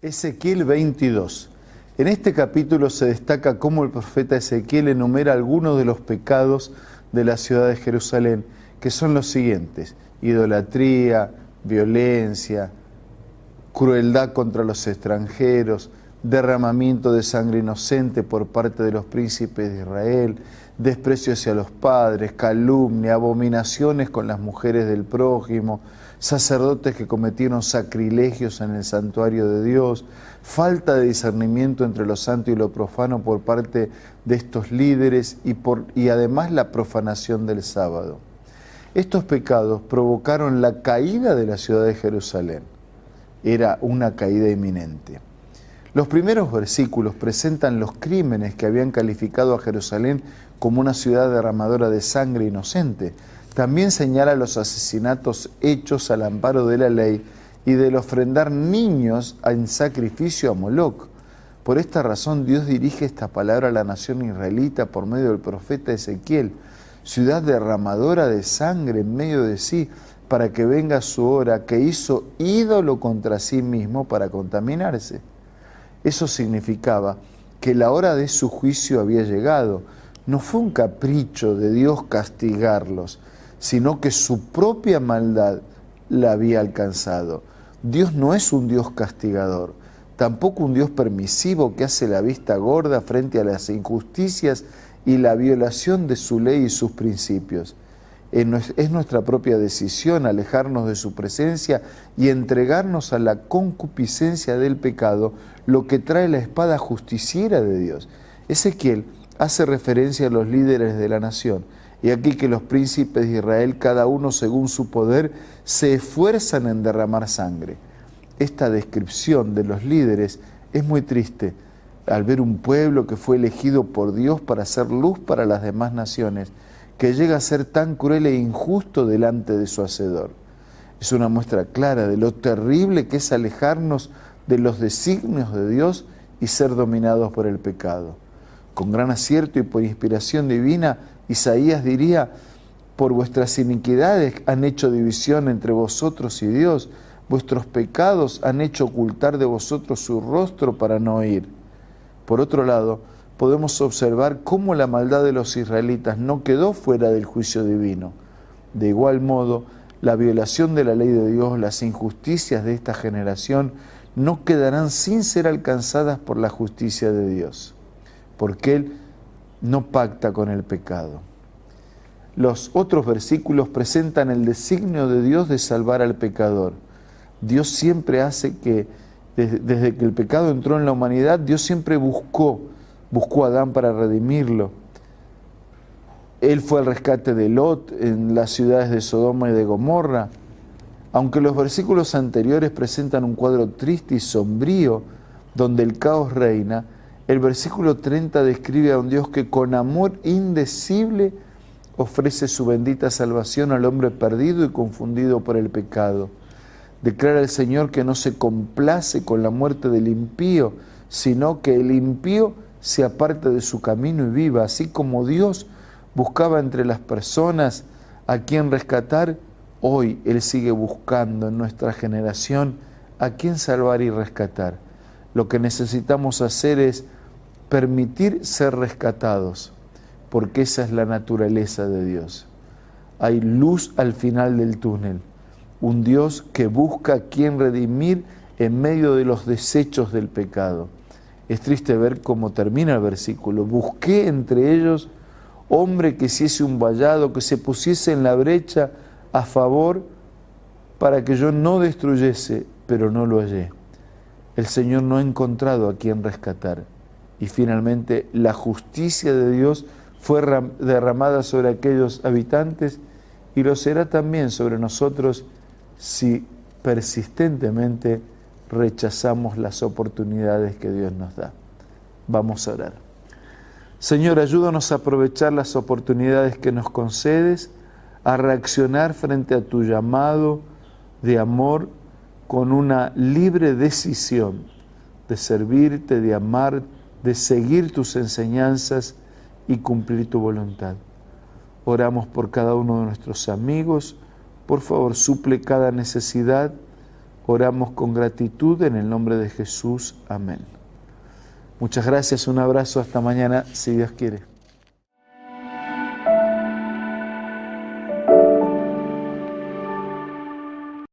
Ezequiel 22. En este capítulo se destaca cómo el profeta Ezequiel enumera algunos de los pecados de la ciudad de Jerusalén, que son los siguientes: idolatría, violencia, crueldad contra los extranjeros, derramamiento de sangre inocente por parte de los príncipes de Israel, desprecio hacia los padres, calumnia, abominaciones con las mujeres del prójimo, sacerdotes que cometieron sacrilegios en el santuario de Dios, falta de discernimiento entre lo santo y lo profano por parte de estos líderes y además la profanación del sábado. Estos pecados provocaron la caída de la ciudad de Jerusalén. Era una caída inminente. Los primeros versículos presentan los crímenes que habían calificado a Jerusalén como una ciudad derramadora de sangre inocente. También señala los asesinatos hechos al amparo de la ley y del ofrendar niños en sacrificio a Moloc. Por esta razón Dios dirige esta palabra a la nación israelita por medio del profeta Ezequiel: ciudad derramadora de sangre en medio de sí, para que venga su hora, que hizo ídolo contra sí mismo para contaminarse. Eso significaba que la hora de su juicio había llegado. No fue un capricho de Dios castigarlos, sino que su propia maldad la había alcanzado. Dios no es un Dios castigador, tampoco un Dios permisivo que hace la vista gorda frente a las injusticias y la violación de su ley y sus principios. Es nuestra propia decisión alejarnos de su presencia y entregarnos a la concupiscencia del pecado, lo que trae la espada justiciera de Dios. Ezequiel hace referencia a los líderes de la nación, y aquí que los príncipes de Israel, cada uno según su poder, se esfuerzan en derramar sangre. Esta descripción de los líderes es muy triste al ver un pueblo que fue elegido por Dios para hacer luz para las demás naciones, que llega a ser tan cruel e injusto delante de su Hacedor. Es una muestra clara de lo terrible que es alejarnos de los designios de Dios y ser dominados por el pecado. Con gran acierto y por inspiración divina, Isaías diría: por vuestras iniquidades han hecho división entre vosotros y Dios, vuestros pecados han hecho ocultar de vosotros su rostro para no oír. Por otro lado, podemos observar cómo la maldad de los israelitas no quedó fuera del juicio divino. De igual modo, la violación de la ley de Dios, las injusticias de esta generación, no quedarán sin ser alcanzadas por la justicia de Dios, porque Él no pacta con el pecado. Los otros versículos presentan el designio de Dios de salvar al pecador. Dios siempre hace que, desde que el pecado entró en la humanidad, Dios siempre buscó a Adán para redimirlo. Él fue al rescate de Lot en las ciudades de Sodoma y de Gomorra. Aunque los versículos anteriores presentan un cuadro triste y sombrío donde el caos reina, el versículo 30 describe a un Dios que con amor indecible ofrece su bendita salvación al hombre perdido y confundido por el pecado. Declara el Señor que no se complace con la muerte del impío, sino que el impío se aparte de su camino y viva. Así como Dios buscaba entre las personas a quien rescatar, hoy Él sigue buscando en nuestra generación a quien salvar y rescatar. Lo que necesitamos hacer es permitir ser rescatados, porque esa es la naturaleza de Dios. Hay luz al final del túnel, un Dios que busca a quien redimir en medio de los desechos del pecado. Es triste ver cómo termina el versículo: busqué entre ellos hombre que hiciese un vallado, que se pusiese en la brecha a favor para que yo no destruyese, pero no lo hallé. El Señor no ha encontrado a quien rescatar. Y finalmente la justicia de Dios fue derramada sobre aquellos habitantes y lo será también sobre nosotros si persistentemente rechazamos las oportunidades que Dios nos da. Vamos a orar. Señor, ayúdanos a aprovechar las oportunidades que nos concedes, a reaccionar frente a tu llamado de amor con una libre decisión de servirte, de amar, de seguir tus enseñanzas y cumplir tu voluntad. Oramos por cada uno de nuestros amigos. Por favor, suple cada necesidad, Oramos con gratitud en el nombre de Jesús. Amén. Muchas gracias, un abrazo, hasta mañana, si Dios quiere.